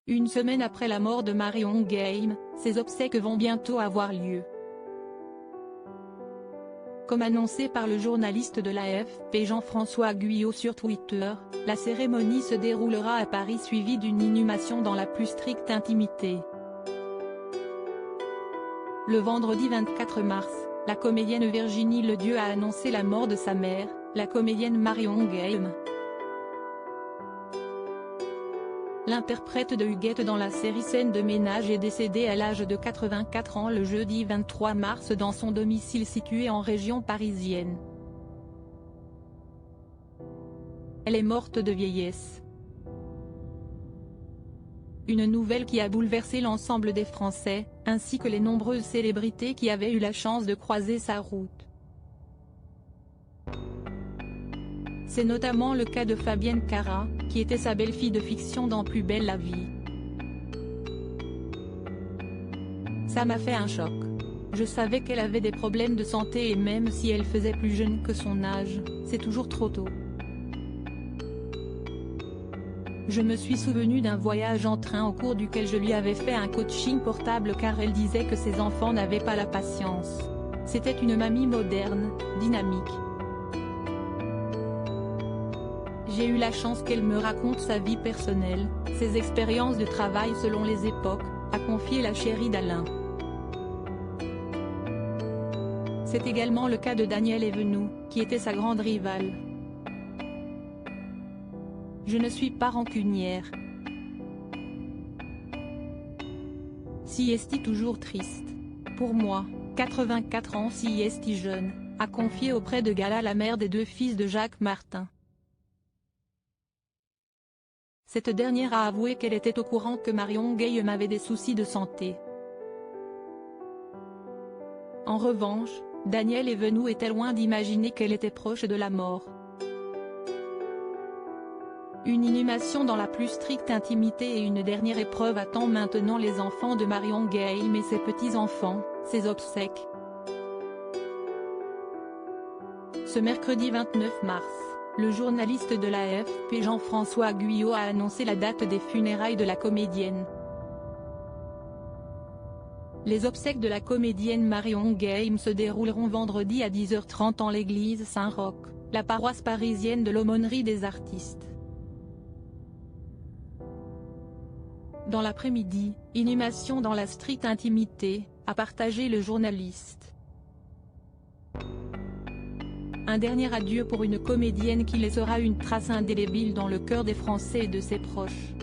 Une semaine après la mort de Marion Guilhem, ses obsèques vont bientôt avoir lieu. Comme annoncé par le journaliste de l'AFP Jean-François Guyot sur Twitter, la cérémonie se déroulera à Paris suivie d'une inhumation dans la plus stricte intimité. Le vendredi 24 mars, la comédienne Virginie Ledieu a annoncé la mort de sa mère, la comédienne Marion Guilhem. L'interprète de Huguette dans la série Scènes de ménage est décédée à l'âge de 84 ans le jeudi 23 mars dans son domicile situé en région parisienne. Elle est morte de vieillesse. Une nouvelle qui a bouleversé l'ensemble des Français, ainsi que les nombreuses célébrités qui avaient eu la chance de croiser sa route. C'est notamment le cas de Fabienne Cara, qui était sa belle-fille de fiction dans Plus belle la vie. Ça m'a fait un choc. Je savais qu'elle avait des problèmes de santé et même si elle faisait plus jeune que son âge, c'est toujours trop tôt. Je me suis souvenu d'un voyage en train au cours duquel je lui avais fait un coaching portable car elle disait que ses enfants n'avaient pas la patience. C'était une mamie moderne, dynamique. J'ai eu la chance qu'elle me raconte sa vie personnelle, ses expériences de travail selon les époques, a confié la chérie d'Alain. C'est également le cas de Daniel Evenou, qui était sa grande rivale. Je ne suis pas rancunière. Si esti toujours triste. Pour moi, 84 ans si esti jeune, a confié auprès de Gala la mère des deux fils de Jacques Martin. Cette dernière a avoué qu'elle était au courant que Marion Guilhem avait des soucis de santé. En revanche, Daniel Evenou était loin d'imaginer qu'elle était proche de la mort. Une inhumation dans la plus stricte intimité et une dernière épreuve attend maintenant les enfants de Marion Guilhem et ses petits-enfants, ses obsèques. Ce mercredi 29 mars, le journaliste de l'AFP Jean-François Guyot a annoncé la date des funérailles de la comédienne. Les obsèques de la comédienne Marion Guilhem se dérouleront vendredi à 10h30 en l'église Saint-Roch, la paroisse parisienne de l'Aumônerie des artistes. Dans l'après-midi, inhumation dans la stricte intimité, a partagé le journaliste. Un dernier adieu pour une comédienne qui laissera une trace indélébile dans le cœur des Français et de ses proches.